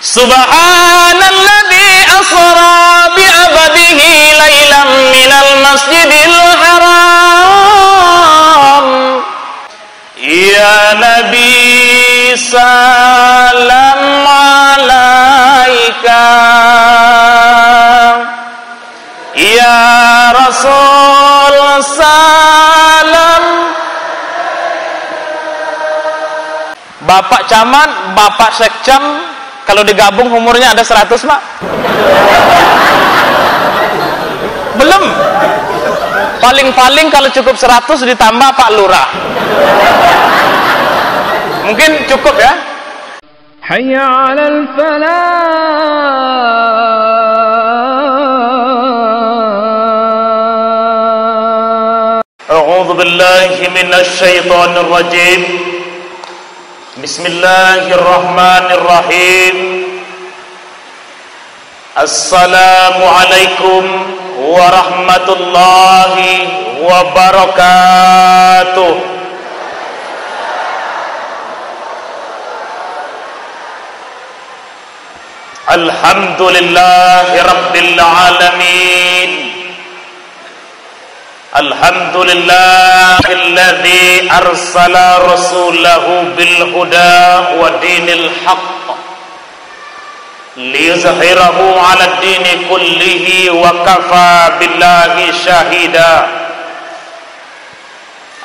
Subhanalladzi asra bi 'abdihi lailan minal masjidil haram. Ya Nabi salam alaika, ya Rasul salam. Bapak camat, bapak sekcam, kalau digabung umurnya ada 100, Mak? Belum. Paling-paling kalau cukup 100 ditambah Pak Lurah. Mungkin cukup ya. Hayya 'alal falah. A'udzu billahi minasy syaithanir rajim. Bismillahirrahmanirrahim. Assalamualaikum warahmatullahi wabarakatuh. Alhamdulillahi rabbil alamin. Alhamdulillahilladzi arsala rasulahu bil huda wa dinil haqq liyuzhirahu 'alad dini kullihi wa kafa billahi shahida.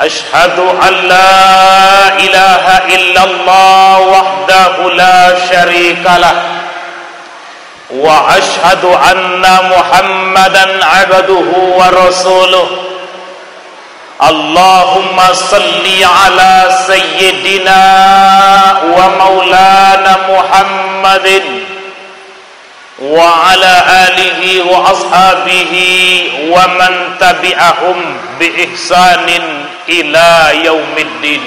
Ashhadu an la ilaha illallah wahdahu la syarikalah wa ashhadu anna Muhammadan 'abduhu wa rasuluh. Allahumma salli ala sayyidina wa maulana Muhammadin wa ala alihi wa ashabihi wa man tabi'ahum bi ihsanin ila yaumiddin.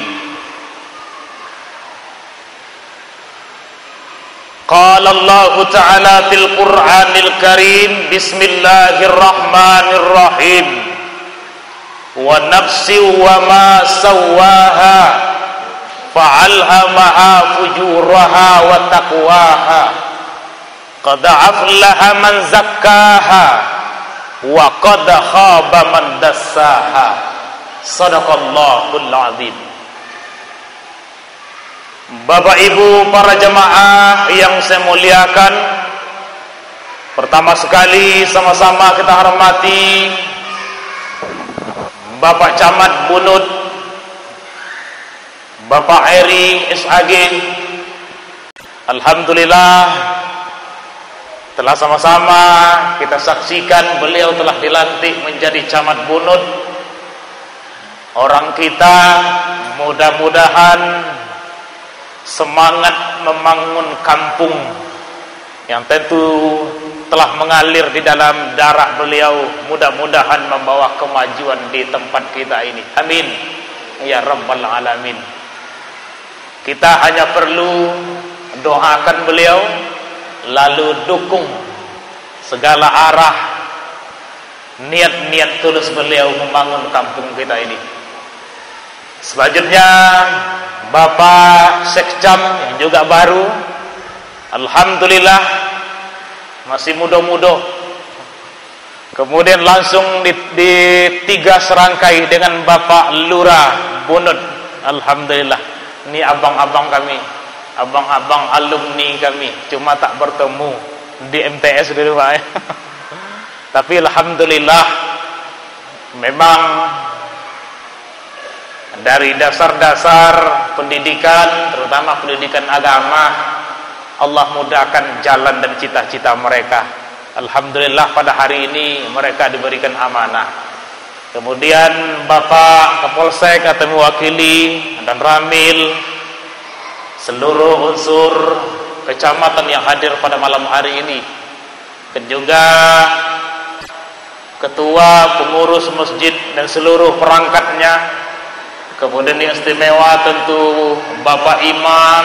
Qala Allah Ta'ala fil Qur'anil Karim, bismillahirrahmanirrahim. Wa nafsi wa ma sawwaha fa'alhamaha fujuraha wa taqwaha. Qad aflaha man zakkaha wa qad khaba man dassaha. Shadaqallahul azim. Bapak Ibu para jemaah yang saya muliakan, pertama sekali sama-sama kita hormati Bapak Camat Bunut, Bapak Eri SAG. Alhamdulillah telah sama-sama kita saksikan beliau telah dilantik menjadi Camat Bunut. Orang kita mudah-mudahan semangat membangun kampung yang tentu telah mengalir di dalam darah beliau, mudah-mudahan membawa kemajuan di tempat kita ini. Amin ya rabbal alamin. Kita hanya perlu doakan beliau, lalu dukung segala arah niat-niat tulus beliau membangun kampung kita ini. Selanjutnya Bapak Sekcam yang juga baru, alhamdulillah masih muda-muda. Kemudian langsung di tiga serangkai dengan Bapak Lurah Bunut. Alhamdulillah. Ini abang-abang kami, abang-abang alumni kami, cuma tak bertemu di MTS dulu Pak. Tapi alhamdulillah memang dari dasar-dasar pendidikan, terutama pendidikan agama, Allah mudahkan jalan dan cita-cita mereka. Alhamdulillah pada hari ini mereka diberikan amanah. Kemudian Bapak Kapolsek atau mewakili dan Ramil, seluruh unsur kecamatan yang hadir pada malam hari ini, dan juga ketua pengurus masjid dan seluruh perangkatnya. Kemudian yang istimewa tentu Bapak Imam,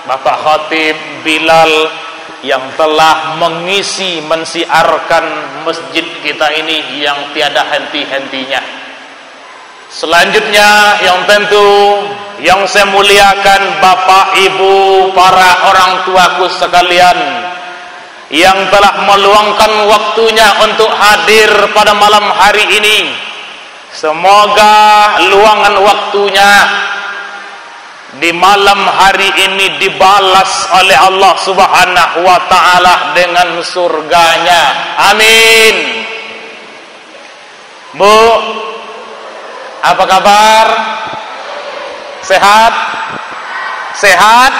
Bapak Khatib, Bilal yang telah mengisi, mensiarkan masjid kita ini yang tiada henti-hentinya. Selanjutnya yang tentu yang saya muliakan Bapak Ibu, para orang tuaku sekalian yang telah meluangkan waktunya untuk hadir pada malam hari ini. Semoga luangan waktunya di malam hari ini dibalas oleh Allah Subhanahu wa taala dengan surganya. Amin. Bu, apa kabar? Sehat? Sehat?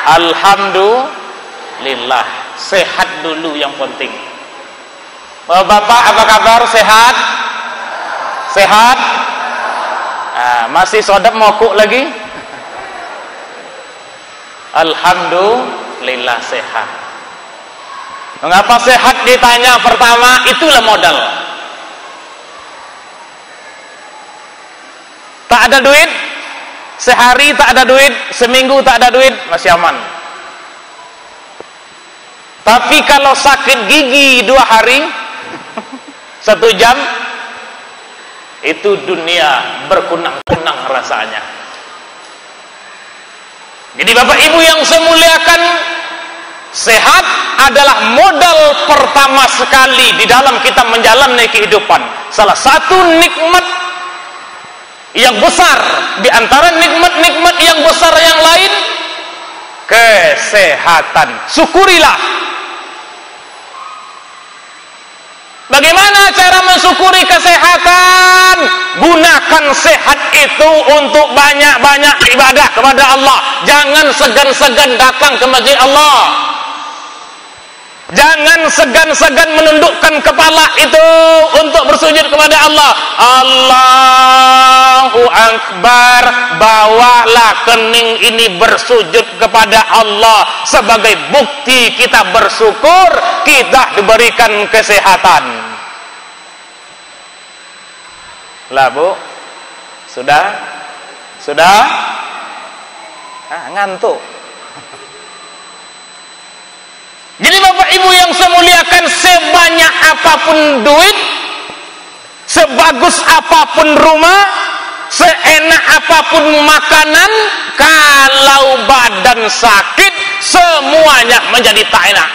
Alhamdulillah. Sehat dulu yang penting. Bapak, apa kabar? Sehat? Sehat? Masih sodap mokuk lagi? Alhamdulillah sehat. Mengapa sehat ditanya pertama? Itulah modal. Tak ada duit, sehari tak ada duit, seminggu tak ada duit, masih aman. Tapi kalau sakit gigi 2 hari, 1 jam, itu dunia berkunang-kunang rasanya. Jadi Bapak Ibu yang saya muliakan, sehat adalah modal pertama sekali di dalam kita menjalani kehidupan. Salah satu nikmat yang besar di antara nikmat-nikmat yang besar yang lain, kesehatan. Syukurilah. Bagaimana cara mensyukuri kesehatan? Gunakan sehat itu untuk banyak-banyak ibadah kepada Allah. Jangan segan-segan datang ke masjid Allah. Jangan segan-segan menundukkan kepala itu untuk bersujud kepada Allah. Allahu Akbar. Bawalah kening ini bersujud kepada Allah sebagai bukti kita bersyukur kita diberikan kesehatan. Lah Bu, sudah ngantuk. Jadi Bapak Ibu yang saya muliakan, sebanyak apapun duit, sebagus apapun rumah, seenak apapun makanan, kalau badan sakit, semuanya menjadi tak enak.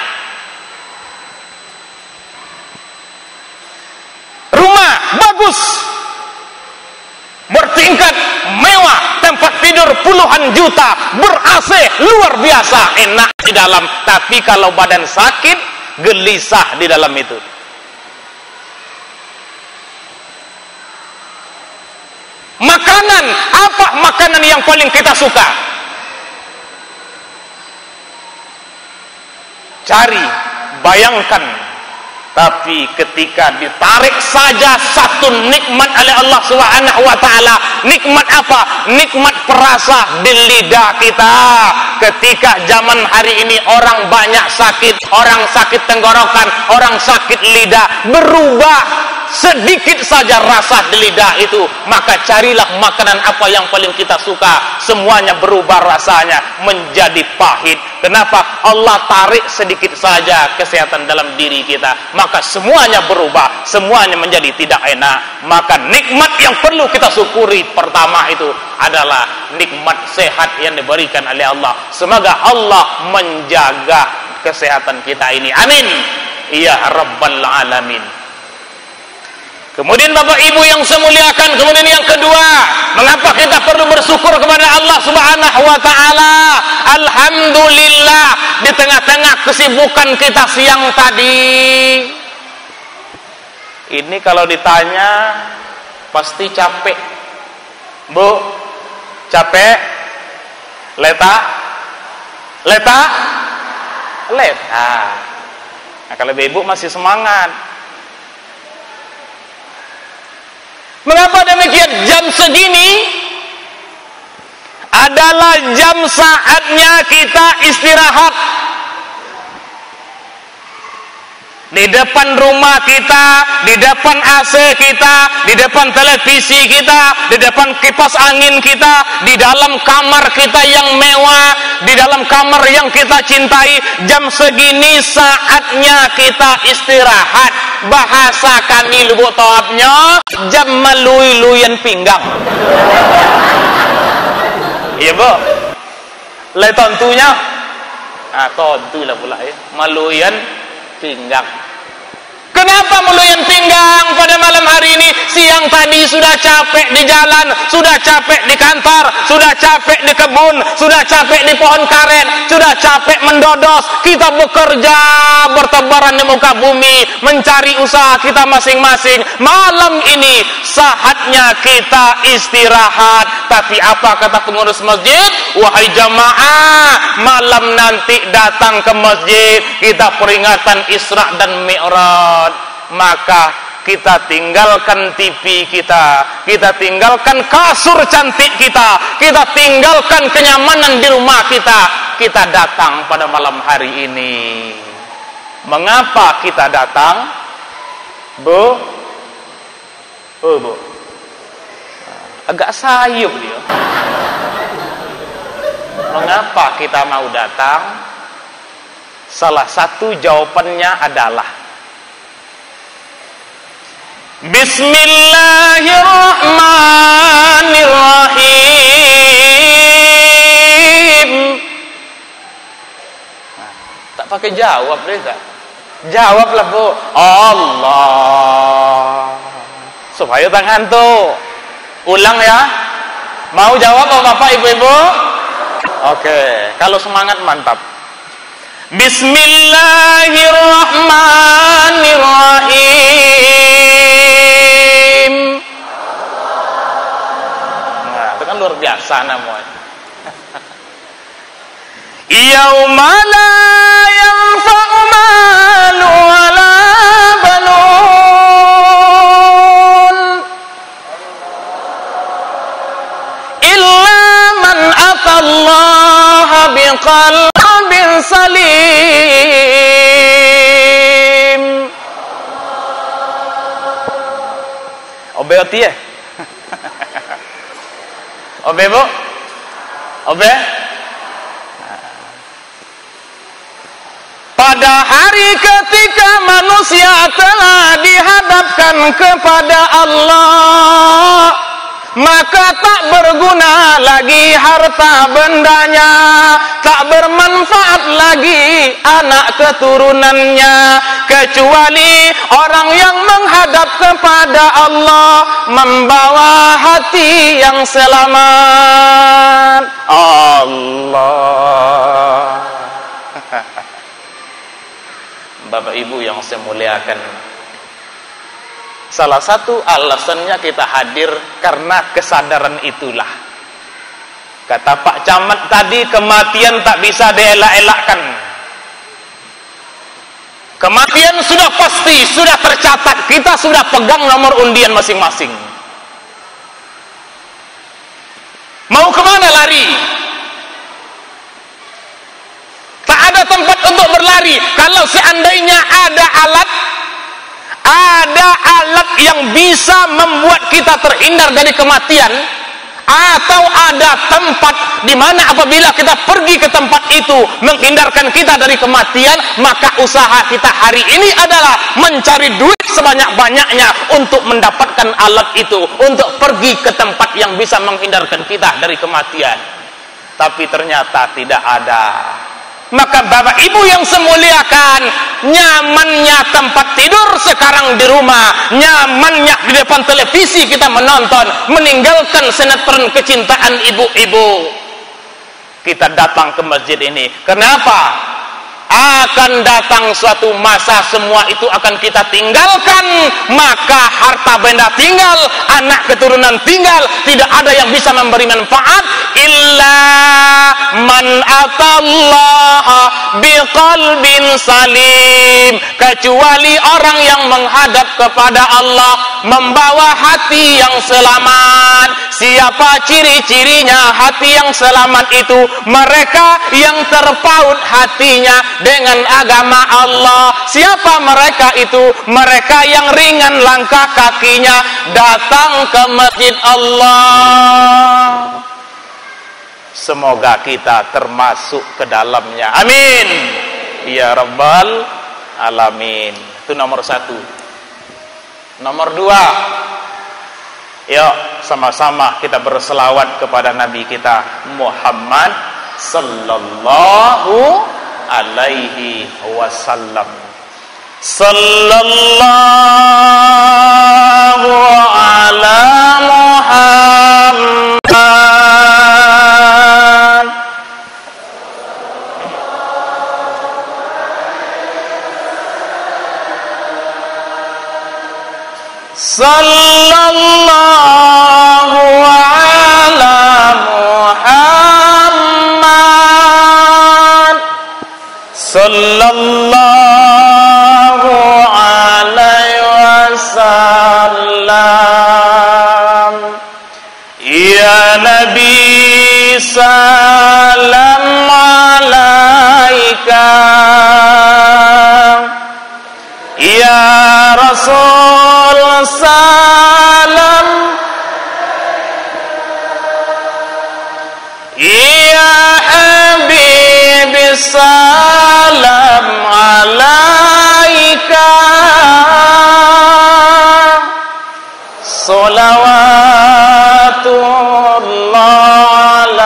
Rumah bagus, bertingkat mewah, tempat tidur puluhan juta, ber-AC luar biasa, enak di dalam. Tapi kalau badan sakit, gelisah di dalam itu. Makanan, apa makanan yang paling kita suka? Cari, bayangkan. Tapi ketika ditarik saja satu nikmat oleh Allah Subhanahu wa taala, nikmat apa? Nikmat perasa di lidah kita. Ketika zaman hari ini orang banyak sakit, orang sakit tenggorokan, orang sakit lidah, berubah sedikit saja rasa di lidah itu, maka carilah makanan apa yang paling kita suka, semuanya berubah rasanya menjadi pahit. Kenapa? Allah tarik sedikit saja kesehatan dalam diri kita, maka semuanya berubah, semuanya menjadi tidak enak. Maka nikmat yang perlu kita syukuri pertama itu adalah nikmat sehat yang diberikan oleh Allah. Semoga Allah menjaga kesehatan kita ini, amin ya rabbal alamin. Kemudian Bapak Ibu yang saya muliakan, kemudian yang kedua, mengapa kita perlu bersyukur kepada Allah Subhanahu wa taala? Alhamdulillah, di tengah-tengah kesibukan kita siang tadi. Ini kalau ditanya pasti capek. Bu, capek? Leta? Nah, kalau ibu masih semangat. Mengapa demikian? Jam segini adalah jam saatnya kita istirahat. Di depan rumah kita, di depan AC kita, di depan televisi kita, di depan kipas angin kita, di dalam kamar kita yang mewah, di dalam kamar yang kita cintai, jam segini saatnya kita istirahat. Bahasa kami lubuk toapnya, jam melui-luyen pinggang. Iya, Bu. Le tentunya tentulah pula ya. Meluyan pinggang. Kenapa meluyan pinggang pada malam hari ini? Siang tadi sudah capek di jalan, sudah capek di kantor, sudah capek di kebun, sudah capek di pohon karet, sudah capek mendodos. Kita bekerja bertebaran di muka bumi, mencari usaha kita masing-masing. Malam ini saatnya kita istirahat. Tapi apa kata pengurus masjid? Wahai jamaah, malam nanti datang ke masjid, kita peringatan Isra dan Mi'raj. Maka kita tinggalkan TV kita tinggalkan kasur cantik kita tinggalkan kenyamanan di rumah kita datang pada malam hari ini. Mengapa kita datang, Bu? Bu, agak sayup dia. Mengapa kita mau datang? Salah satu jawabannya adalah Bismillahirrahmanirrahim. Tak pakai jawab deh, tak? Jawablah, Bu. Allah. Supaya tangan tuh. Ulang ya. Mau jawab Bapak Ibu-ibu? Oke, kalau semangat mantap. Bismillahirrahmanirrahim. Nah, itu kan luar biasa namanya. Yauma la yanfa'u malu wala banun illa man atallaha biqalbin salim. Obe ya? Obe, Bu? Obe? Pada hari ketika manusia telah dihadapkan kepada Allah, maka tak berguna lagi harta bendanya, tak bermanfaat lagi anak keturunannya, kecuali orang yang menghadap kepada Allah membawa hati yang selamat. Allah. Bapak Ibu yang saya muliakan, salah satu alasannya kita hadir karena kesadaran itulah. Kata Pak Camat tadi, kematian tak bisa dielak-elakkan. Kematian sudah pasti, sudah tercatat. Kita sudah pegang nomor undian masing-masing. Mau kemana lari? Tak ada tempat untuk berlari. Kalau seandainya ada alat yang bisa membuat kita terhindar dari kematian, atau ada tempat di mana apabila kita pergi ke tempat itu menghindarkan kita dari kematian, maka usaha kita hari ini adalah mencari duit sebanyak-banyaknya untuk mendapatkan alat itu, untuk pergi ke tempat yang bisa menghindarkan kita dari kematian. Tapi ternyata tidak ada. Maka Bapak Ibu yang semuliakan, nyamannya tempat tidur sekarang di rumah, nyamannya di depan televisi kita menonton, meninggalkan sinetron kecintaan ibu-ibu. Kita datang ke masjid ini. Kenapa? Akan datang suatu masa semua itu akan kita tinggalkan, maka harta benda tinggal, anak keturunan tinggal, tidak ada yang bisa memberi manfaat illa man atallaha biqalbin salim, kecuali orang yang menghadap kepada Allah membawa hati yang selamat. Siapa ciri-cirinya hati yang selamat itu? Mereka yang terpaut hatinya dengan agama Allah. Siapa mereka itu? Mereka yang ringan langkah kakinya datang ke masjid Allah. Semoga kita termasuk ke dalamnya. Amin ya rabbal alamin. Itu nomor satu. Nomor dua, Yuk sama-sama kita berselawat kepada Nabi kita Muhammad sallallahu alaihi wasallam. Sallallahu ala Muhammad. Sallallahu ala Muhammad. Sallallahu alaihi wasallam. Ya Nabi salam alaika. Ya Rasul salam. Ya Habib salam alaika. Salawatullah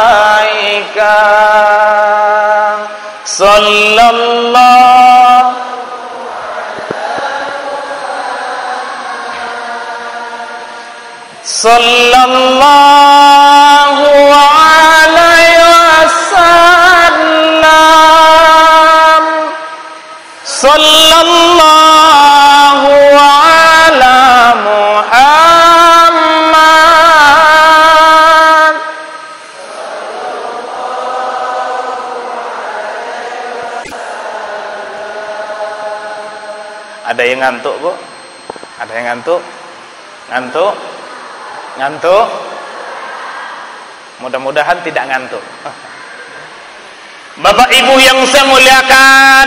alaika. Sallallahu sallallahu alaihi wasallam. Sallallahu ala Muhammad. Ada yang ngantuk, Bu? Ada yang ngantuk? Ngantuk? Ngantuk? Mudah-mudahan tidak ngantuk. Bapak Ibu yang saya muliakan,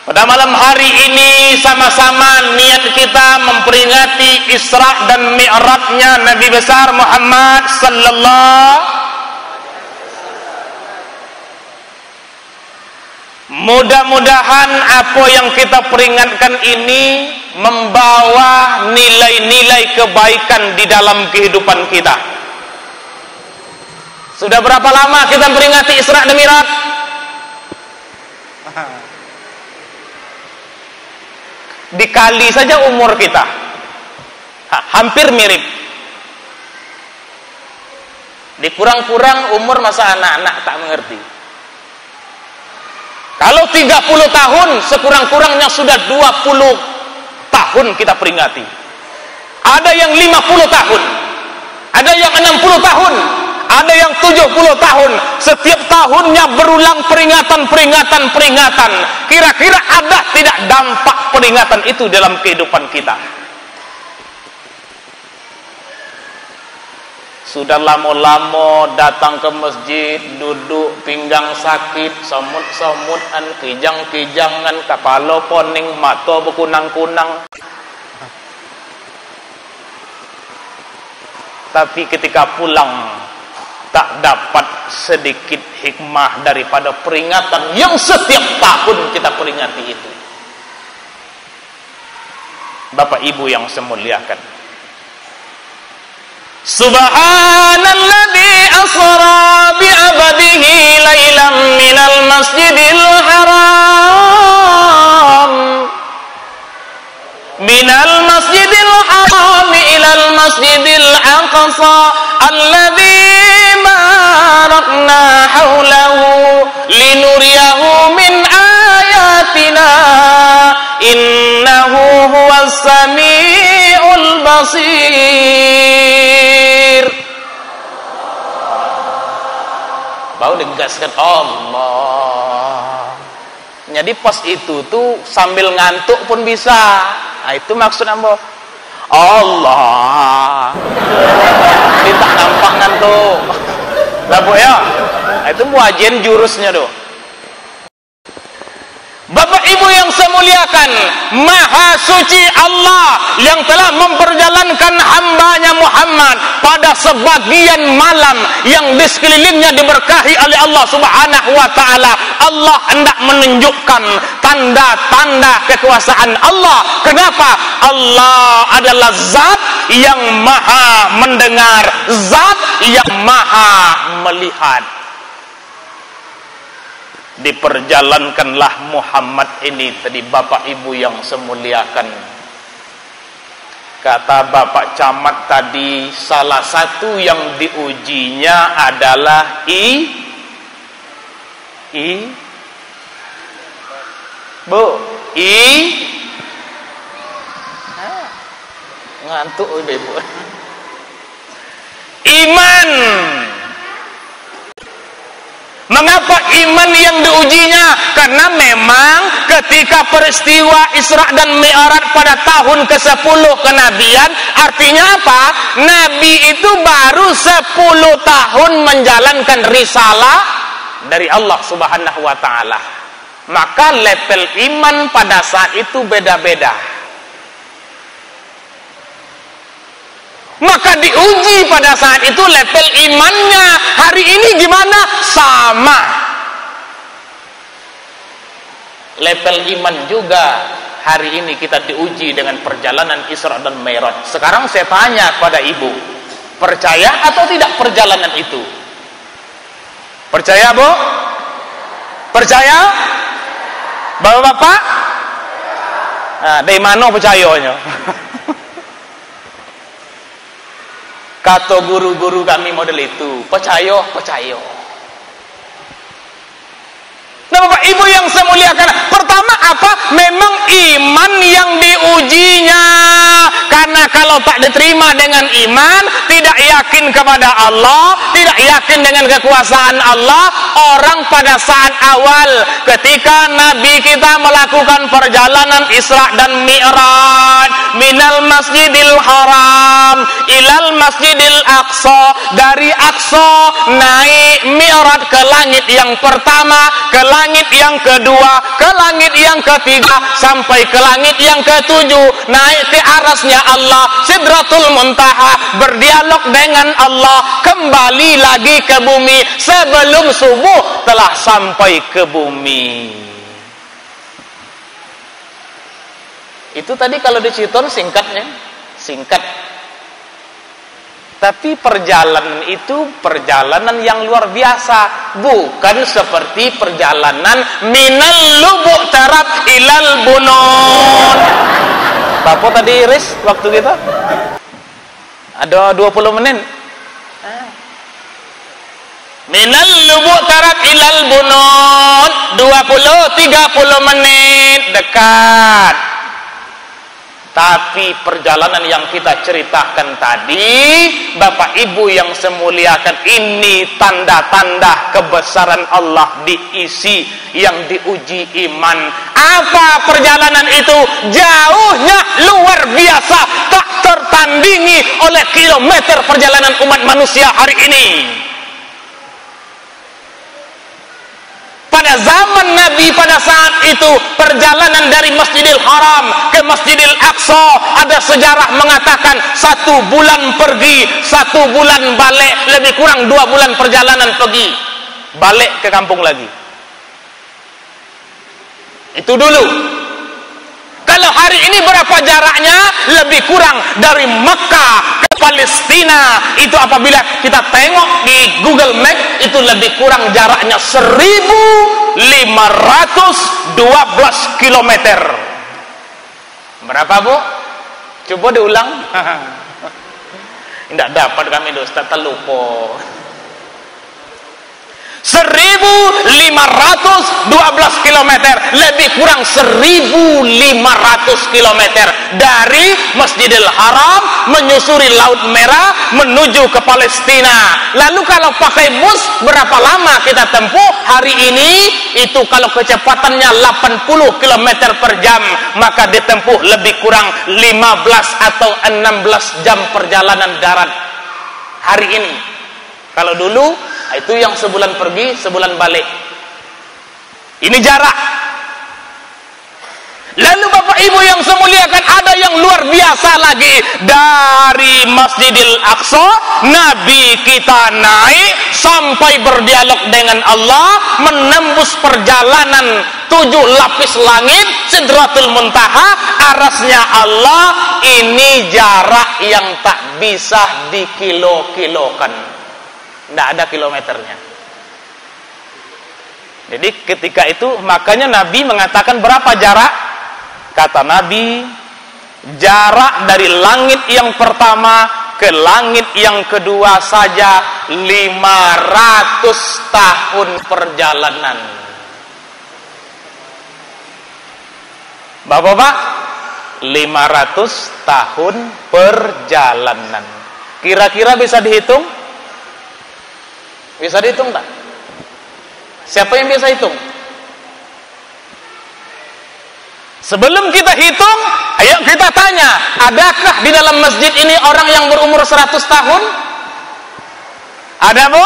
pada malam hari ini sama-sama niat kita memperingati Isra dan Mi'rajnya Nabi besar Muhammad sallallahu. Mudah-mudahan apa yang kita peringatkan ini membawa nilai-nilai kebaikan di dalam kehidupan kita. Sudah berapa lama kita memperingati Isra dan Mi'raj? Dikali saja umur kita, hampir mirip. Dikurang-kurang umur masa anak-anak tak mengerti. Kalau 30 tahun, sekurang-kurangnya sudah 20 tahun kita peringati. Ada yang 50 tahun, ada yang 60 tahun, ada yang 70 tahun. Setiap tahunnya berulang peringatan. Kira-kira ada tidak dampak peringatan itu dalam kehidupan kita? Sudah lama-lama datang ke masjid, duduk pinggang sakit, somut-somutan, kijang-kijangan, kepala poning, mata berkunang-kunang. Tapi ketika pulang tak dapat sedikit hikmah daripada peringatan yang setiap tahun kita peringati itu. Bapak Ibu yang saya muliakan, Subhanalladzi asra bi 'abdihi lailan minal masjidil haram ilal masjidil aqsa alladzi barakna haulahu linuriyahu min ayatina innahu huwas samiul basir. Bau digaskan Allah. Jadi pas itu tuh sambil ngantuk pun bisa. Nah, itu maksud ambo. Allah. Kita nampak ngantuk. Lah Bu ya. Nah, itu muajen jurusnya tuh. Bapak Ibu yang saya muliakan, maha suci Allah yang telah memperjalankan hambanya Muhammad pada sebagian malam yang di sekelilingnya diberkahi oleh Allah Subhanahu wa ta'ala. Allah hendak menunjukkan tanda-tanda kekuasaan Allah. Kenapa? Allah adalah zat yang maha mendengar, zat yang maha melihat. Diperjalankanlah Muhammad ini tadi, Bapak Ibu yang semuliakan. Kata Bapak Camat tadi, salah satu yang diujinya adalah ngantuk Ibu. Iman. Mengapa iman yang diujinya? Karena memang ketika peristiwa Isra dan Mi'raj pada tahun ke-10 kenabian, artinya apa? Nabi itu baru 10 tahun menjalankan risalah dari Allah Subhanahu wa ta'ala. Maka level iman pada saat itu beda-beda. Maka diuji pada saat itu level imannya. Hari ini gimana? Sama. Level iman juga. Hari ini kita diuji dengan perjalanan Isra dan Mi'raj. Sekarang saya tanya kepada Ibu, percaya atau tidak perjalanan itu? Percaya, Bu? Percaya? Bapak-bapak? Nah, dari mana percayanya? Kata guru-guru kami model itu, percaya. Nah, Bapak Ibu yang saya muliakan, pertama apa? Memang iman yang diujinya. Karena kalau tak diterima dengan iman, tidak yakin kepada Allah, tidak yakin dengan kekuasaan Allah, orang pada saat awal ketika Nabi kita melakukan perjalanan Isra dan Mi'raj, minal Masjidil Haram ilal Masjidil Aqsa, dari Aqsa naik Mi'raj ke langit yang pertama, ke langit yang kedua, ke langit yang ketiga, sampai ke langit yang ketujuh, naik ke arasnya Allah, Sidratul Muntaha, berdialog dengan Allah, kembali lagi ke bumi, sebelum subuh telah sampai ke bumi. Itu tadi kalau diciton singkatnya, singkat. Tapi perjalanan itu perjalanan yang luar biasa, bukan seperti perjalanan minal lubu' tarat ilal bunun. Bapak tadi iris waktu kita ada 20 menit. Minal lubu' tarat ilal bunun 20-30 menit, dekat. Tapi perjalanan yang kita ceritakan tadi, Bapak Ibu yang semuliakan, ini tanda-tanda kebesaran Allah diisi, yang diuji iman. Apa perjalanan itu? Jauhnya luar biasa, tak tertandingi oleh kilometer perjalanan umat manusia hari ini. Pada zaman Nabi pada saat itu, perjalanan dari Masjidil Haram ke Masjidil Aqsa, ada sejarah mengatakan 1 bulan pergi, 1 bulan balik, lebih kurang 2 bulan perjalanan pergi, balik ke kampung lagi. Itu dulu. Kalau hari ini berapa jaraknya? Lebih kurang dari Mekah ke Palestina. Itu apabila kita tengok di Google Map, itu lebih kurang jaraknya 1512 km. Berapa, Bu? Coba diulang. Tidak dapat kami, Ustaz, terlupa. 1512 km, lebih kurang 1500 km dari Masjidil Haram menyusuri Laut Merah menuju ke Palestina. Lalu kalau pakai bus berapa lama kita tempuh? Hari ini itu kalau kecepatannya 80 km per jam, maka ditempuh lebih kurang 15 atau 16 jam perjalanan darat hari ini. Kalau dulu itu yang sebulan pergi, sebulan balik. Ini jarak. Lalu Bapak Ibu yang saya muliakan, ada yang luar biasa lagi. Dari Masjidil Aqsa, Nabi kita naik sampai berdialog dengan Allah, menembus perjalanan 7 lapis langit, Sidratul Muntaha, arasnya Allah. Ini jarak yang tak bisa dikilo-kilokan. Tidak ada kilometernya. Jadi ketika itu makanya Nabi mengatakan berapa jarak? Kata Nabi, jarak dari langit yang pertama ke langit yang kedua saja 500 tahun perjalanan. Bapak-bapak, 500 tahun perjalanan. Kira-kira bisa dihitung? Bisa dihitung tak? Siapa yang bisa hitung? Sebelum kita hitung, ayo kita tanya, adakah di dalam masjid ini orang yang berumur 100 tahun? Ada, Bu?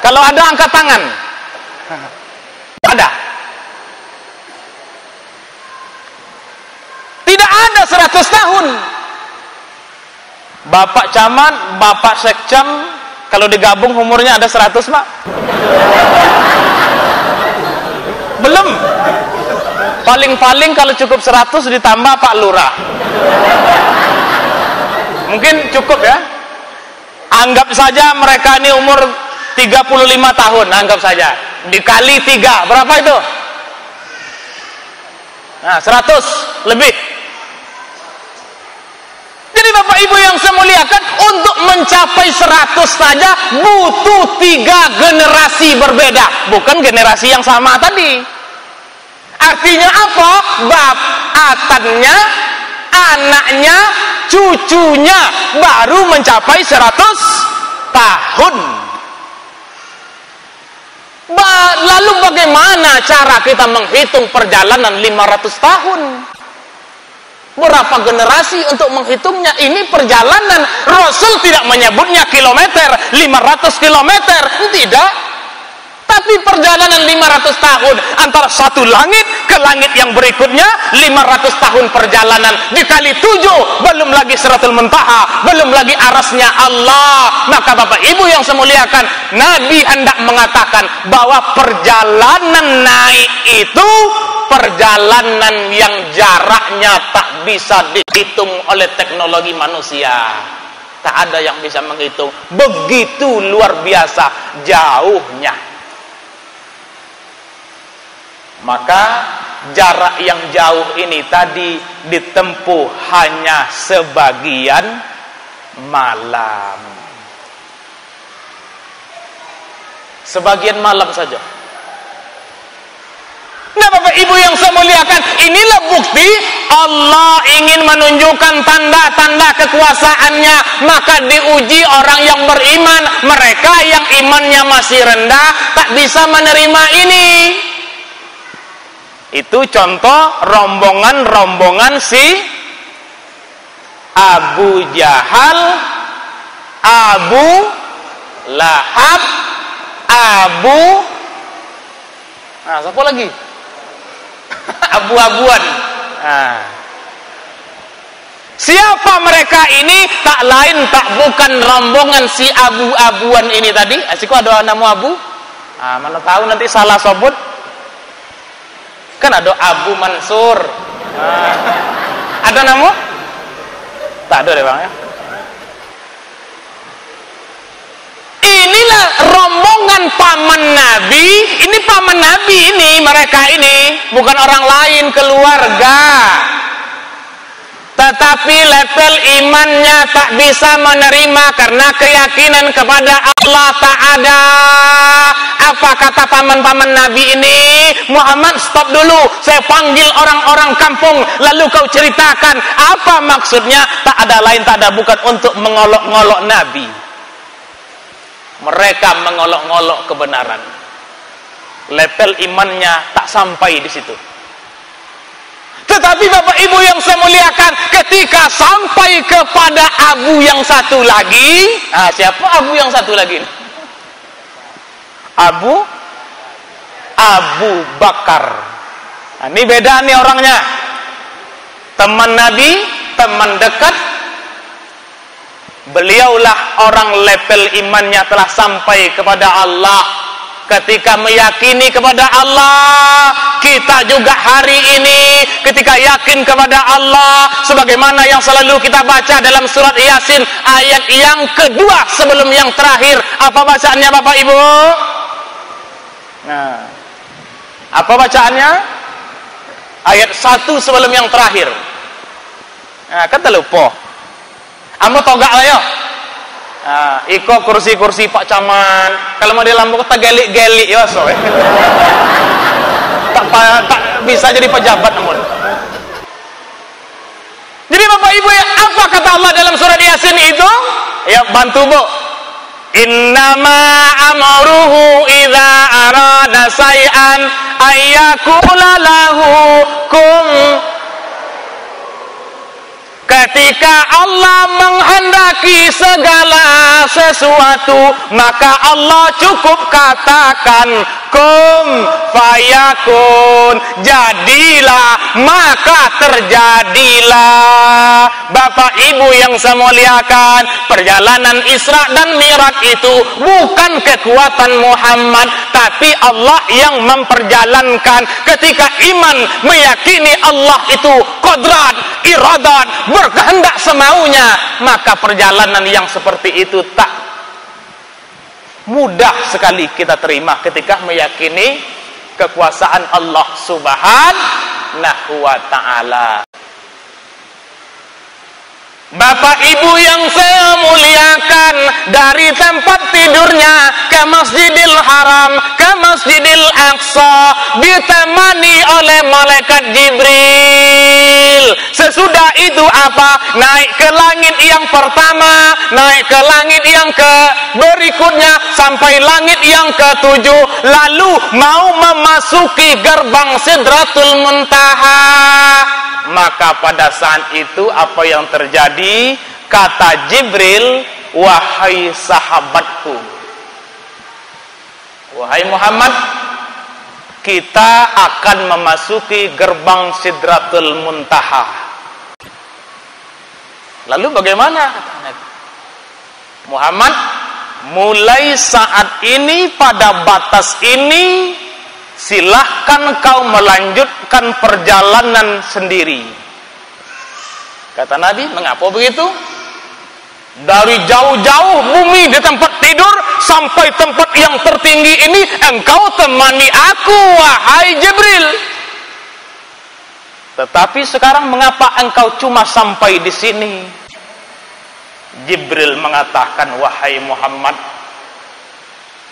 Kalau ada, angkat tangan. Ada. Tidak ada 100 tahun. Bapak Camat, Bapak Sekcam, kalau digabung umurnya ada 100, Pak? Belum. Paling-paling kalau cukup 100 ditambah Pak Lurah. Mungkin cukup ya. Anggap saja mereka ini umur 35 tahun, anggap saja. Dikali 3, berapa itu? Nah, 100 lebih. Jadi Bapak Ibu yang saya muliakan, untuk mencapai 100 saja butuh 3 generasi berbeda. Bukan generasi yang sama tadi. Artinya apa? Bapatannya, anaknya, cucunya baru mencapai 100 tahun. Lalu bagaimana cara kita menghitung perjalanan 500 tahun? Berapa generasi untuk menghitungnya? Ini perjalanan. Rasul tidak menyebutnya kilometer, 500 kilometer. Tidak. Tapi perjalanan 500 tahun antara satu langit ke langit yang berikutnya, 500 tahun perjalanan dikali 7, belum lagi Sidratul Muntaha, belum lagi arasnya Allah. Maka Bapak Ibu yang saya muliakan, Nabi hendak mengatakan bahwa perjalanan naik itu perjalanan yang jaraknya tak bisa dihitung oleh teknologi manusia. Tak ada yang bisa menghitung. Begitu luar biasa jauhnya. Maka jarak yang jauh ini tadi ditempuh hanya sebagian malam. Sebagian malam saja. Nah Bapak Ibu yang saya muliakan, inilah bukti Allah ingin menunjukkan tanda-tanda kekuasaannya. Maka diuji orang yang beriman. Mereka yang imannya masih rendah tak bisa menerima ini. Itu contoh rombongan-rombongan si Abu Jahal, Abu Lahab, siapa lagi? Abu-abuan. Nah. Siapa mereka ini? Tak lain tak bukan rombongan si Abu-abuan ini tadi. Asiko ada nama Abu? Mana tahu nanti salah sebut. Kan ada Abu Mansur. Ada nama? Tak ada deh Bang ya. Inilah rombongan paman Nabi. Ini paman Nabi ini, mereka ini bukan orang lain, keluarga. Tetapi level imannya tak bisa menerima karena keyakinan kepada Allah tak ada. Apa kata paman-paman Nabi ini? Muhammad, stop dulu. Saya panggil orang-orang kampung, lalu kau ceritakan apa maksudnya. Tak ada lain, tak ada bukan untuk mengolok-ngolok Nabi. Mereka mengolok-ngolok kebenaran. Level imannya tak sampai di situ. Tetapi Bapak Ibu yang saya muliakan, ketika sampai kepada Abu yang satu lagi, siapa Abu yang satu lagi? Abu Bakar. Nah, ini beda nih orangnya. Teman Nabi, teman dekat. Beliaulah orang level imannya telah sampai kepada Allah. Ketika meyakini kepada Allah, kita juga hari ini ketika yakin kepada Allah, sebagaimana yang selalu kita baca dalam surat Yasin ayat yang kedua sebelum yang terakhir. Apa bacaannya Bapak Ibu? Nah, apa bacaannya? Ayat 1 sebelum yang terakhir. Nah, kata lupa. Amo togak lah yo. Nah, iko kursi-kursi Pak Caman. Kalau mau di Lampung tak gelik-gelik ya so. tak bisa jadi pejabat namun. Jadi Bapak Ibu ya, apa kata Allah dalam surat Yasin itu? Ya bantu Bu. Innama amruhu idza arada say'an ayyakula lahu kum. Ketika Allah menghendaki segala sesuatu, maka Allah cukup katakan kum fayakun, jadilah maka terjadilah. Bapak Ibu yang saya muliakan, perjalanan Isra dan Mi'raj itu bukan kekuatan Muhammad, tapi Allah yang memperjalankan. Ketika iman meyakini Allah itu qadrat, iradat, berkehendak semaunya, maka perjalanan yang seperti itu tak mudah sekali kita terima ketika meyakini kekuasaan Allah Subhanahu wa ta'ala. Bapak Ibu yang saya muliakan, dari tempat tidurnya ke Masjidil Haram, ke Masjidil Aqsa, ditemani oleh malaikat Jibril. Sesudah itu apa? Naik ke langit yang pertama, naik ke langit yang ke berikutnya, sampai langit yang ke-7, lalu mau memasuki gerbang Sidratul Muntaha. Maka pada saat itu apa yang terjadi? Kata Jibril, wahai sahabatku, wahai Muhammad, kita akan memasuki gerbang Sidratul Muntaha. Lalu bagaimana? Muhammad, mulai saat ini pada batas ini silahkan kau melanjutkan perjalanan sendiri. Kata Nabi, mengapa begitu? Dari jauh-jauh bumi di tempat tidur sampai tempat yang tertinggi ini engkau temani aku, wahai Jibril. Tetapi sekarang mengapa engkau cuma sampai di sini? Jibril mengatakan, wahai Muhammad,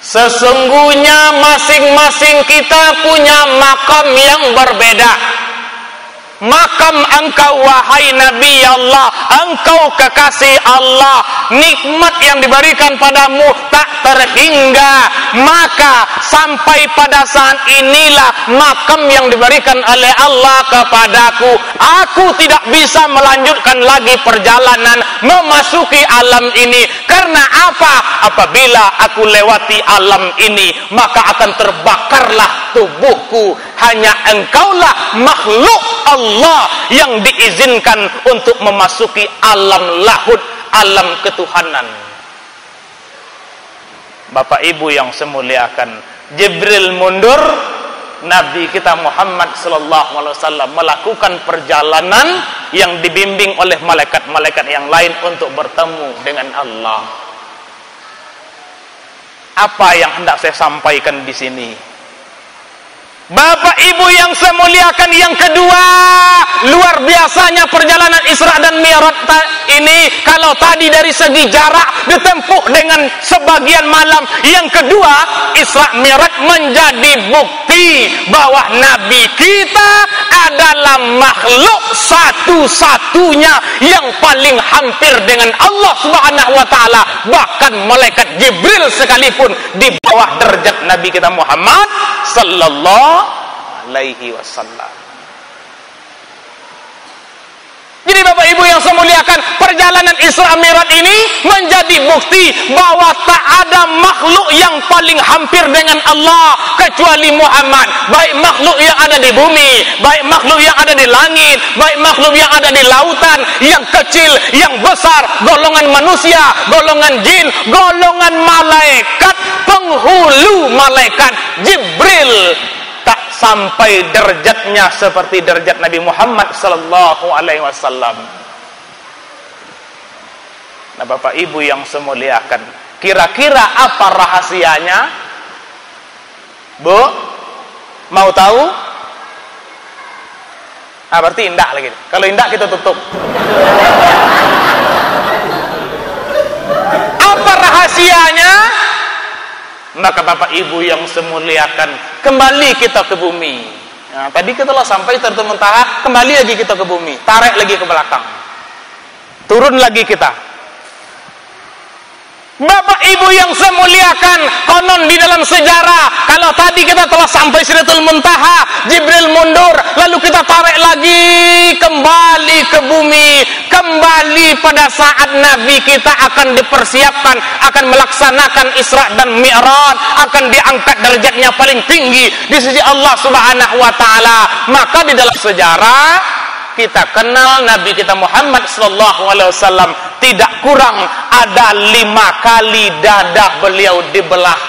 sesungguhnya masing-masing kita punya makam yang berbeda. Makam engkau wahai Nabi Allah, engkau kekasih Allah, nikmat yang diberikan padamu tak terhingga. Maka sampai pada saat inilah makam yang diberikan oleh Allah kepadaku. Aku tidak bisa melanjutkan lagi perjalanan memasuki alam ini. Karena apa? Apabila aku lewati alam ini, maka akan terbakarlah tubuhku. Hanya engkaulah makhluk Allah yang diizinkan untuk memasuki alam lahud, alam ketuhanan. Bapak Ibu yang semuliakan, Jibril mundur, Nabi kita Muhammad sallallahu alaihi wasallam melakukan perjalanan yang dibimbing oleh malaikat-malaikat yang lain untuk bertemu dengan Allah. Apa yang hendak saya sampaikan di sini? Bapak Ibu yang saya muliakan, yang kedua, luar biasanya perjalanan Isra dan Mi'raj ini. Kalau tadi dari segi jarak ditempuh dengan sebagian malam, yang kedua Isra Mi'raj menjadi bukti bahwa Nabi kita adalah makhluk satu-satunya yang paling hampir dengan Allah Subhanahu wa ta'ala. Bahkan malaikat Jibril sekalipun di bawah derajat Nabi kita Muhammad sallallahu alaihi wasallam. Jadi Bapak Ibu yang saya muliakan, perjalanan Isra Mi'raj ini menjadi bukti bahwa tak ada makhluk yang paling hampir dengan Allah kecuali Muhammad. Baik makhluk yang ada di bumi, baik makhluk yang ada di langit, baik makhluk yang ada di lautan, yang kecil, yang besar, golongan manusia, golongan jin, golongan malaikat, penghulu malaikat Jibril, tak sampai derajatnya seperti derajat Nabi Muhammad sallallahu alaihi wasallam. Nah, Bapak Ibu yang saya muliakan, kira-kira apa rahasianya? Bu, mau tahu? Ah, berarti indah lagi. Kalau indah kita tutup. Apa rahasianya? Maka Bapak Ibu yang semuliakan, kembali kita ke bumi. Nah, tadi kita telah sampai Sidratul Muntaha, kembali lagi kita ke bumi, tarik lagi ke belakang, turun lagi kita. Bapak Ibu yang semuliakan, konon di dalam sejarah, kalau tadi kita telah sampai Sidratul Muntaha, Jibril mundur, lalu kita tarik lagi kembali ke bumi, kembali pada saat Nabi kita akan dipersiapkan, akan melaksanakan Isra dan Mi'raj, akan diangkat derajatnya paling tinggi di sisi Allah Subhanahu wa taala. Maka di dalam sejarah kita kenal Nabi kita Muhammad sallallahu alaihi wasallam tidak kurang ada 5 kali dada beliau dibelah.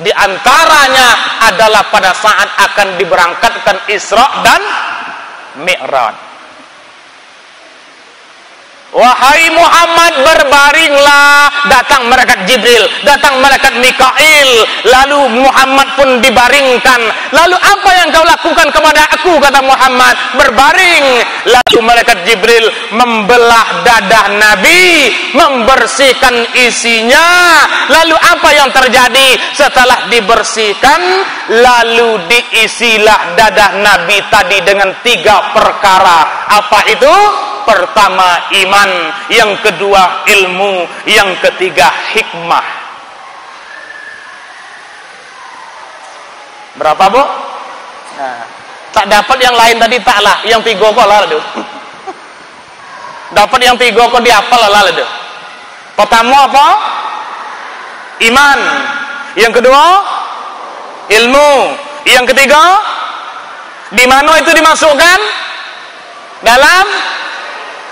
Di antaranya adalah pada saat akan diberangkatkan Isra dan Mi'raj. Wahai Muhammad, berbaringlah. Datang malaikat Jibril, datang malaikat Mikail, lalu Muhammad pun dibaringkan. Lalu apa yang kau lakukan kepada aku, kata Muhammad? Berbaring. Lalu malaikat Jibril membelah dada Nabi, membersihkan isinya. Lalu apa yang terjadi setelah dibersihkan? Lalu diisilah dada Nabi tadi dengan 3 perkara. Apa itu? Pertama iman, yang kedua ilmu, yang ketiga hikmah. Berapa, Bu? Nah, tak dapat yang lain tadi tak lah, yang 3 kok lah aduh. Dapat yang 3 kok dihafal lah aduh. Pertama apa? Iman. Yang kedua ilmu. Yang ketiga, di mana itu dimasukkan? Dalam.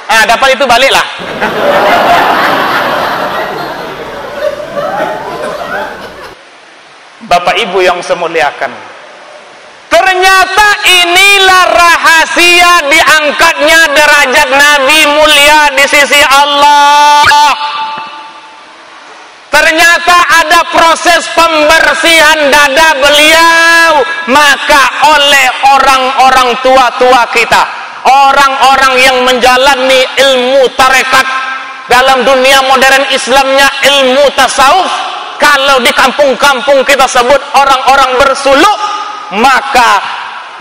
Ah, dapat itu baliklah. Bapak Ibu yang saya muliakan, ternyata inilah rahasia diangkatnya derajat Nabi mulia di sisi Allah. Ternyata ada proses pembersihan dada beliau. Maka oleh orang-orang tua-tua kita, orang-orang yang menjalani ilmu tarekat, dalam dunia modern Islamnya ilmu tasawuf, kalau di kampung-kampung kita sebut orang-orang bersuluk, maka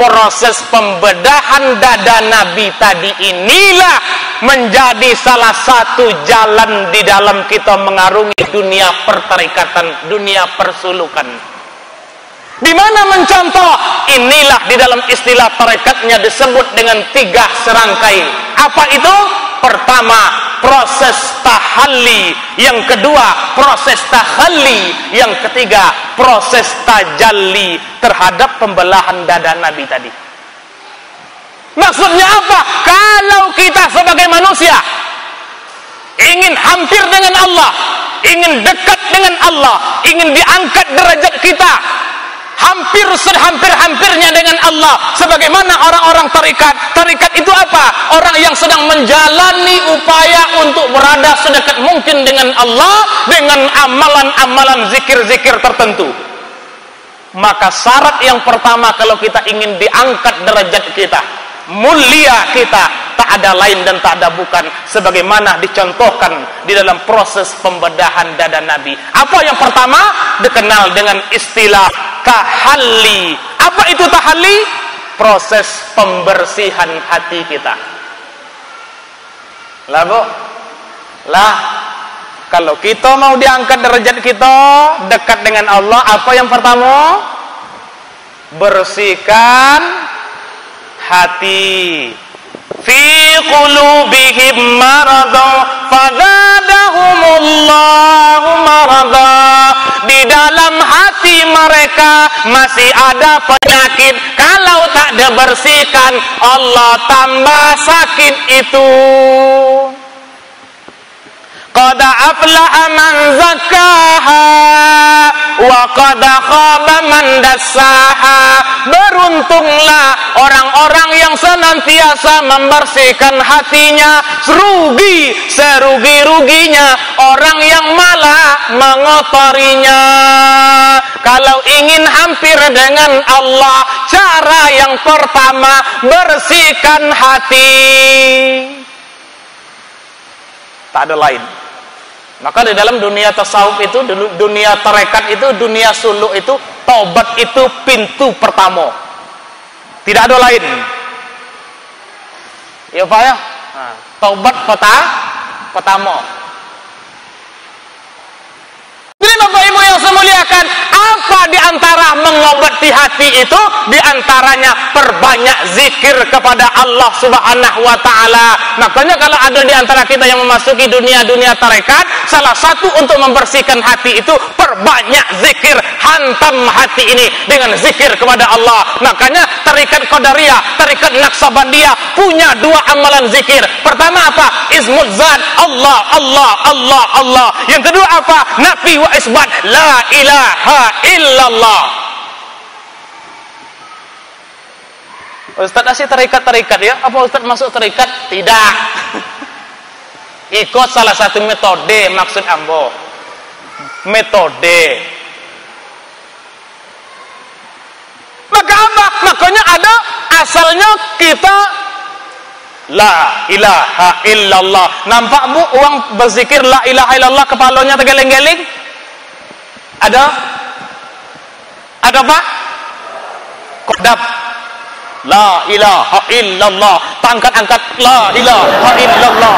proses pembedahan dada Nabi tadi inilah menjadi salah satu jalan di dalam kita mengarungi dunia pertarikatan, dunia persulukan. Di mana mencontoh? Inilah di dalam istilah tarekatnya disebut dengan 3 serangkai. Apa itu? Pertama, proses tahalli. Yang kedua, proses tahalli. Yang ketiga, proses tajalli terhadap pembelahan dada Nabi tadi. Maksudnya apa? Kalau kita sebagai manusia ingin hampir dengan Allah, ingin dekat dengan Allah, ingin diangkat derajat kita hampir-hampirnya dengan Allah, sebagaimana orang-orang tarikat. Tarikat itu apa? Orang yang sedang menjalani upaya untuk berada sedekat mungkin dengan Allah dengan amalan-amalan zikir-zikir tertentu. Maka syarat yang pertama kalau kita ingin diangkat derajat kita, mulia kita, tak ada lain dan tak ada bukan sebagaimana dicontohkan di dalam proses pembedahan dada Nabi. Apa yang pertama? Dikenal dengan istilah tahalli. Apa itu tahalli? Proses pembersihan hati kita. Lah, Bu, lah kalau kita mau diangkat derajat kita dekat dengan Allah, apa yang pertama? Bersihkan hati. fi qulubihim maradun fazadahumullahu marada. Di dalam hati mereka masih ada penyakit. Kalau tak dibersihkan, Allah tambah sakit itu. Qad aflaha man zakkaha wa qad khaba man dassaha. Beruntunglah orang-orang yang senantiasa membersihkan hatinya. Rugi serugi-ruginya orang yang malah mengotorinya. Kalau ingin hampir dengan Allah, cara yang pertama, bersihkan hati. Tak ada lain. Maka di dalam dunia tasawuf itu, dunia tarekat itu, dunia suluk itu, taubat itu pintu pertama. Tidak ada lain. Ya Pak ya? Taubat pertama. Jadi Bapak Ibu yang saya muliakan, apa di antara mengobati hati itu? Di antaranya perbanyak zikir kepada Allah Subhanahu wa taala. Makanya kalau ada di antara kita yang memasuki dunia tarekat, salah satu untuk membersihkan hati itu perbanyak zikir, hantam hati ini dengan zikir kepada Allah. Makanya tarekat Qadariyah, tarekat Naqsabandiyah punya dua amalan zikir. Pertama apa? Ismul Zat, Allah, Allah, Allah, Allah. Yang kedua apa? Nafi wa isbat, la ilaha illallah. Ustaz asyik tarikat ya? Apa Ustaz masuk tarikat? Tidak. Ikut salah satu metode, maksud ambo. Metode. Maka apa? Makanya ada asalnya kita la ilaha illallah. Nampak bu uang berzikir la ilaha illallah kepalanya tergeleng-geleng? Ada Pak? Kodap la ilaha illallah, angkat la ilaha illallah.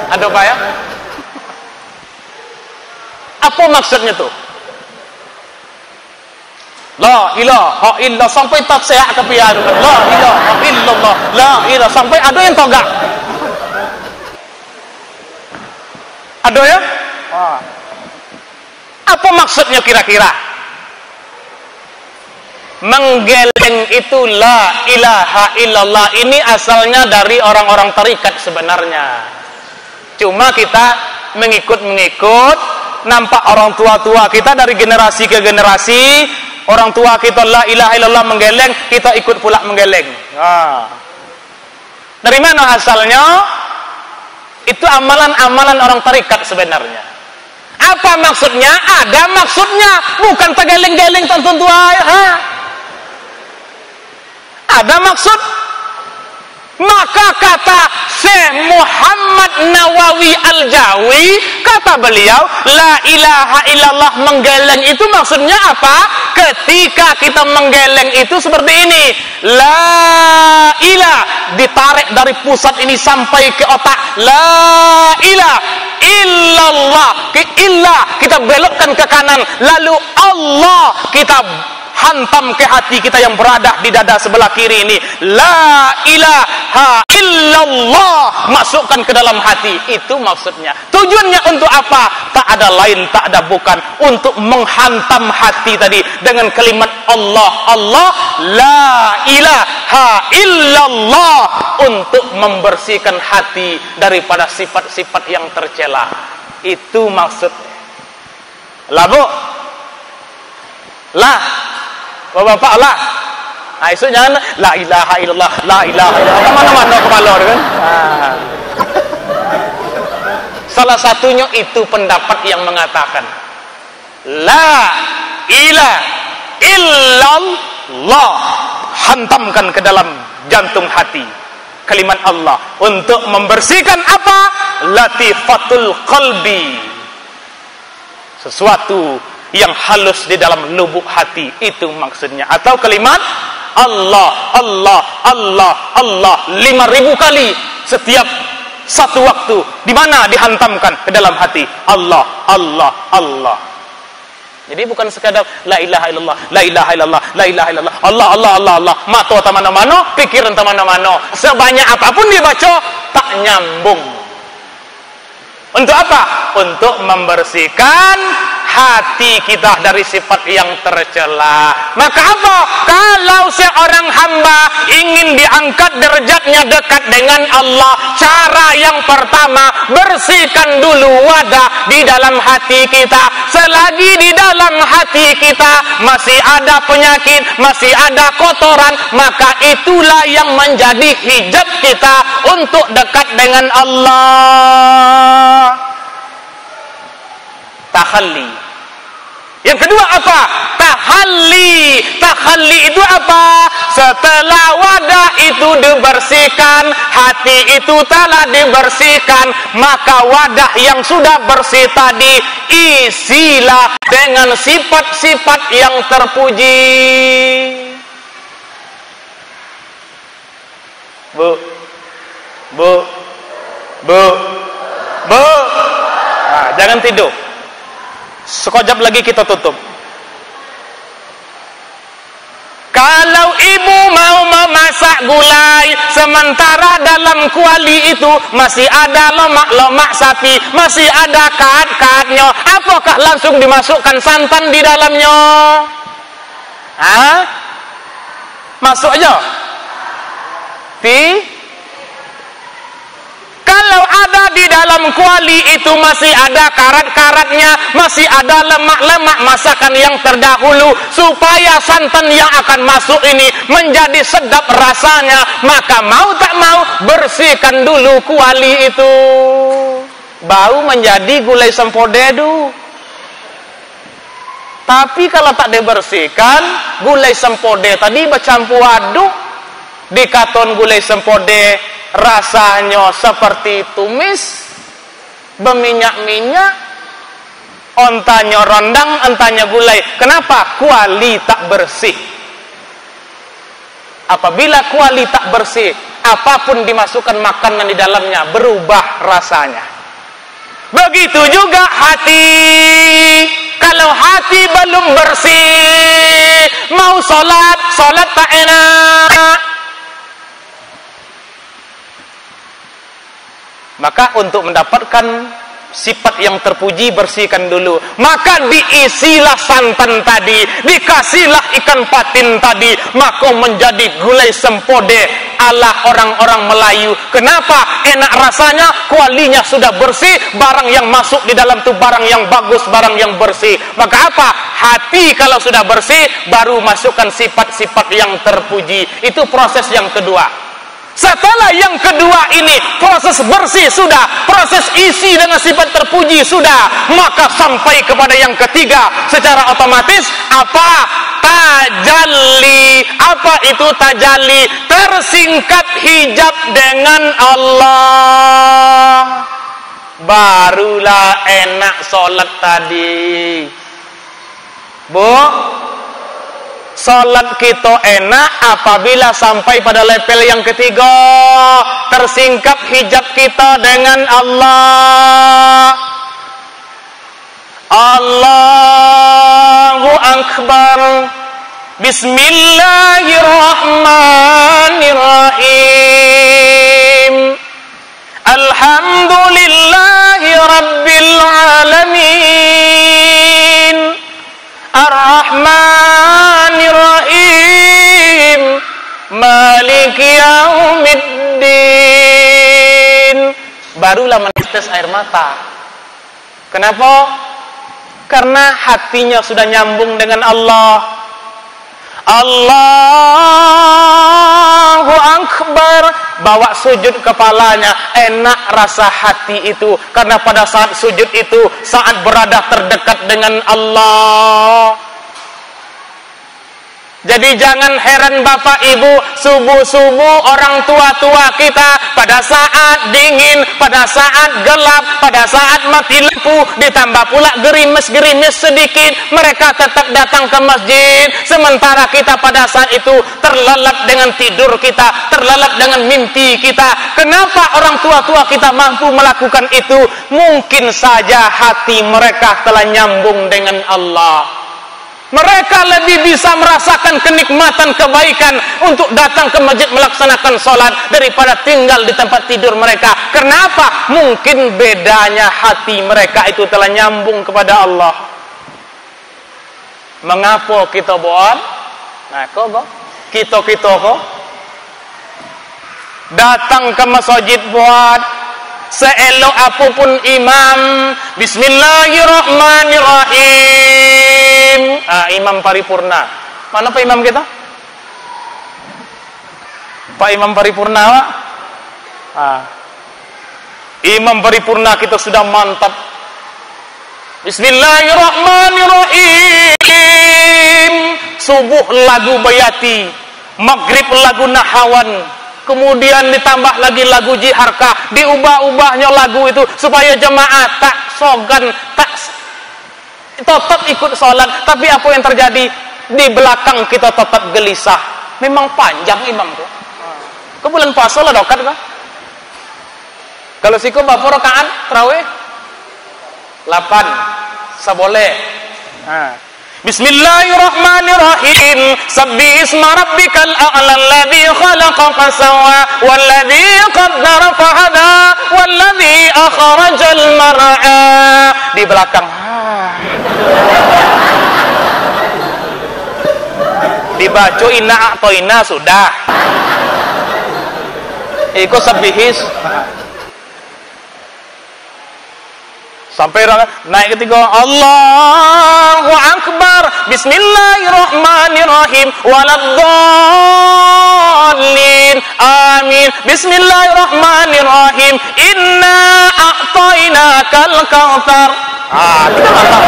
Ada Pak ya? Apa maksudnya tuh? La ilaha illallah sampai tak sehat ke pian. La ilaha illallah, la ilaha sampai ada yang togak. Ada ya? Wah. Apa maksudnya kira-kira? Menggeleng itu la ilaha illallah ini asalnya dari orang-orang tarikat sebenarnya. Cuma kita mengikut, nampak orang tua-tua kita dari generasi ke generasi, orang tua kita la ilaha illallah menggeleng, kita ikut pula menggeleng. Dari mana asalnya? Itu amalan-amalan orang tarikat sebenarnya. Apa maksudnya? Ada maksudnya, bukan tergeleng-geleng tentu tua. Ada maksud. Maka kata Syekh Muhammad Nawawi Al-Jawi, kata beliau, la ilaha illallah menggeleng itu maksudnya apa? Ketika kita menggeleng itu seperti ini, la ilah, ditarik dari pusat ini sampai ke otak, la ilah illallah, kita belokkan ke kanan, lalu Allah kita hantam ke hati kita yang berada di dada sebelah kiri ini, la ilaha illallah, masukkan ke dalam hati. Itu maksudnya. Tujuannya untuk apa? Tak ada lain, tak ada bukan, untuk menghantam hati tadi dengan kalimat Allah, Allah, la ilaha illallah, untuk membersihkan hati daripada sifat-sifat yang tercela. Itu maksudnya. Lah bu, lah Bapak lah. Nah, isu jangan la ilaha illallah, la ilaha illallah. Kemana-mana kepala kan? Salah satunya itu pendapat yang mengatakan la ilaha illallah, hantamkan ke dalam jantung hati kalimat Allah untuk membersihkan apa? Latifatul qalbi, sesuatu yang halus di dalam lubuk hati, itu maksudnya. Atau kalimat Allah, Allah, Allah, Allah 5.000 kali setiap satu waktu. Di mana dihantamkan? Ke dalam hati. Allah, Allah, Allah. Jadi bukan sekadar la ilaha illallah, la ilaha illallah, la ilaha illallah, Allah Allah Allah Allah, mato tamano-mano, pikiran tamano-mano. Sebanyak apapun dibaca tak nyambung. Untuk apa? Untuk membersihkan hati kita dari sifat yang tercela. Maka apa? Kalau seorang hamba ingin diangkat derajatnya dekat dengan Allah, cara yang pertama, bersihkan dulu wadah di dalam hati kita. Selagi di dalam hati kita masih ada penyakit, masih ada kotoran, maka itulah yang menjadi hijab kita untuk dekat dengan Allah. Takhalli. Yang kedua apa? Tahalli. Tahalli itu apa? Setelah wadah itu dibersihkan, hati itu telah dibersihkan, maka wadah yang sudah bersih tadi isilah dengan sifat-sifat yang terpuji. Bu. Nah, jangan tidur. Sekejap lagi kita tutup. Kalau ibu mau memasak gulai, sementara dalam kuali itu masih ada lemak-lemak sapi, masih ada kaat-kaatnya, apakah langsung dimasukkan santan di dalamnya? Masuk aja. Kalau ada di dalam kuali itu masih ada karat-karatnya, masih ada lemak-lemak masakan yang terdahulu, supaya santan yang akan masuk ini menjadi sedap rasanya, maka mau tak mau bersihkan dulu kuali itu. Baru menjadi gulai sempodedu. Tapi kalau tak dibersihkan, gulai sempode tadi bercampur aduk, dikaton gulai sempode rasanya seperti tumis berminyak-minyak, ontanya rendang, entahnya gulai. Kenapa? Kuali tak bersih. Apabila kuali tak bersih, apapun dimasukkan makanan di dalamnya berubah rasanya. Begitu juga hati. Kalau hati belum bersih, mau sholat tak enak. Maka untuk mendapatkan sifat yang terpuji, bersihkan dulu. Maka diisilah santan tadi, dikasihlah ikan patin tadi, maka menjadi gulai sempode ala orang-orang Melayu. Kenapa? Enak rasanya, kualinya sudah bersih, barang yang masuk di dalam itu barang yang bagus, barang yang bersih. Maka apa? Hati kalau sudah bersih, baru masukkan sifat-sifat yang terpuji. Itu proses yang kedua. Setelah yang kedua ini, proses bersih sudah, proses isi dengan sifat terpuji sudah, maka sampai kepada yang ketiga, secara otomatis apa? Tajalli. Apa itu tajalli? Tersingkat hijab dengan Allah. Barulah enak sholat tadi. Bu, salat kita enak apabila sampai pada level yang ketiga, tersingkap hijab kita dengan Allah. Allahu Akbar. Bismillahirrahmanirrahim. Alhamdulillahi Rabbil Alamin. Ar-Rahmanir-Rahim. Maliki Yaumiddin. Barulah menetes air mata. Kenapa? Karena hatinya sudah nyambung dengan Allah. Allahu Akbar. Bawa sujud kepalanya, enak rasa hati itu. Karena pada saat sujud itu, saat berada terdekat dengan Allah. Jadi jangan heran Bapak Ibu, subuh-subuh orang tua-tua kita pada saat dingin, pada saat gelap, pada saat mati lampu, ditambah pula gerimis-gerimis sedikit, mereka tetap datang ke masjid. Sementara kita pada saat itu terlelap dengan tidur kita, terlelap dengan mimpi kita. Kenapa orang tua-tua kita mampu melakukan itu? Mungkin saja hati mereka telah nyambung dengan Allah. Mereka lebih bisa merasakan kenikmatan kebaikan untuk datang ke masjid melaksanakan sholat daripada tinggal di tempat tidur mereka. Kenapa? Mungkin bedanya hati mereka itu telah nyambung kepada Allah. Mengapa kita buat? Nah, kok kita kok datang ke masjid buat seelok apapun imam, bismillahirrahmanirrahim. Imam paripurna. Mana Pak Imam kita? Pak Imam paripurna, Pak? Imam paripurna kita sudah mantap. Bismillahirrahmanirrahim. Subuh lagu bayati, maghrib lagu nahawan, kemudian ditambah lagi lagu jiharkah, diubah-ubahnya lagu itu supaya jemaah tak sogan, tak tetap ikut sholat. Tapi apa yang terjadi? Di belakang kita tetap gelisah. Memang panjang imam tuh. Ke bulan puasa lah dokat kah? Kalau siku berapa rakaat tarawih? 8. Saboleh. Bismillahirrahmanirrahim. Sabbi isma rabbikal a'la alladhi khalaqa fasawwa walladhi qaddara fahada walladhi akhrajal mar'a. Di belakang. Dibaca inna a'toina sudah. Ikut sabihis. Sampai naik ketiga, Allahu Akbar, Bismillahirrahmanirrahim, waladdallin, amin, Bismillahirrahmanirrahim, inna a'tainakal kautsar. Kita mantap.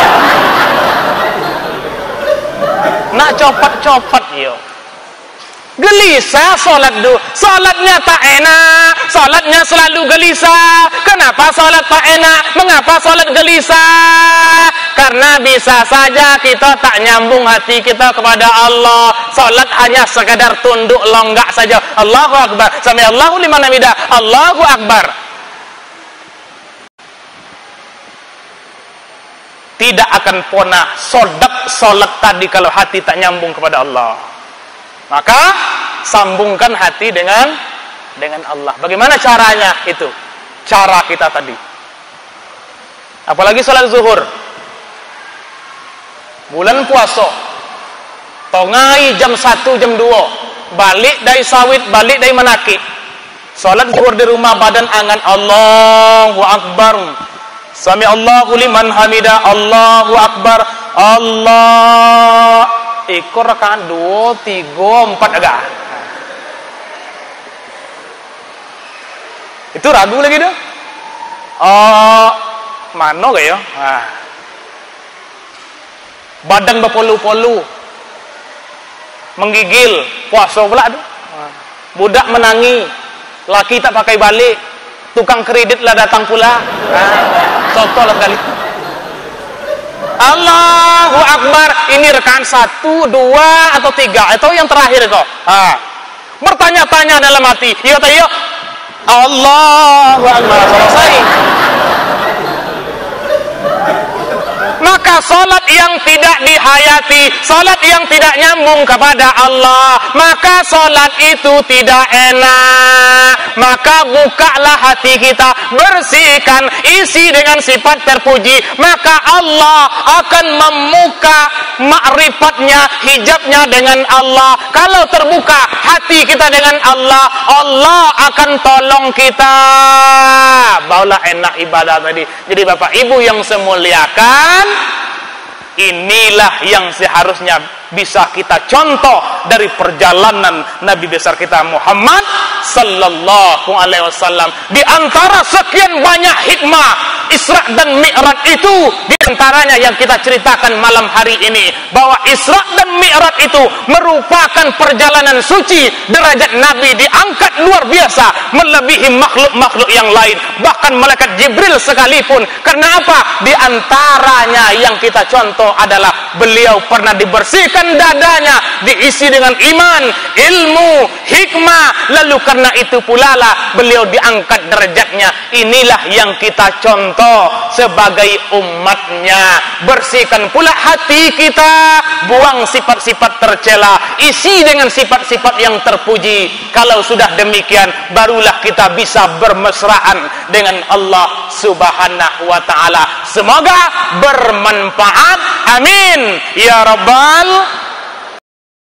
Nak copot-copot yo. Gelisah solat du. Solatnya tak enak. Solatnya selalu gelisah. Kenapa solat tak enak? Mengapa solat gelisah? Karena bisa saja kita tak nyambung hati kita kepada Allah. Solat hanya sekadar tunduk longgak saja. Allahu Akbar. Sami Allahu liman hamidah. Allahu Akbar. Tidak akan pernah sodap solat tadi kalau hati tak nyambung kepada Allah. Maka sambungkan hati dengan Allah. Bagaimana caranya itu? Cara kita tadi. Apalagi salat zuhur. Bulan puasa. Tongai jam 1, jam 2. Balik dari sawit, balik dari manaki. Salat zuhur di rumah badan angan Allahu Akbar. Sami Allahu liman hamidah. Allahu Akbar. Allah. Ikut rakaat 2, 3, 4 agak. Itu ragu lagi tuh. Mana gak ya? Badan berpolu-polu, menggigil, puasa pula tuh. Budak menangi, laki tak pakai balik, tukang kredit lah datang pula. Contoh lah kali. Allahu Akbar. Ini rekaan 1, 2 atau 3 atau yang terakhir kok. Bertanya-tanya dalam hati. Iya tak iya? Allahu Akbar. Selesai. Maka salat yang tidak dihayati, salat yang tidak nyambung kepada Allah, maka salat itu tidak enak. Maka bukalah hati kita, bersihkan, isi dengan sifat terpuji, maka Allah akan membuka ma'rifatnya, hijabnya dengan Allah. Kalau terbuka hati kita dengan Allah, Allah akan tolong kita. Barulah enak ibadah tadi. Jadi Bapak Ibu yang semuliakan, inilah yang seharusnya bisa kita contoh dari perjalanan Nabi besar kita Muhammad sallallahu alaihi wasallam. Di antara sekian banyak hikmah Isra dan Mi'raj itu, di antaranya yang kita ceritakan malam hari ini, bahwa Isra dan Mi'raj itu merupakan perjalanan suci. Derajat Nabi diangkat luar biasa, melebihi makhluk-makhluk yang lain, bahkan malaikat Jibril sekalipun. Karena apa? Di antaranya yang kita contoh adalah beliau pernah dibersihkan dadanya, diisi dengan iman, ilmu, hikmah. Lalu karena itu pula lah beliau diangkat derajatnya. Inilah yang kita contoh sebagai umatnya. Bersihkan pula hati kita, buang sifat-sifat tercela, isi dengan sifat-sifat yang terpuji. Kalau sudah demikian, barulah kita bisa bermesraan dengan Allah Subhanahu wa ta'ala. Semoga bermanfaat. Amin ya rabbal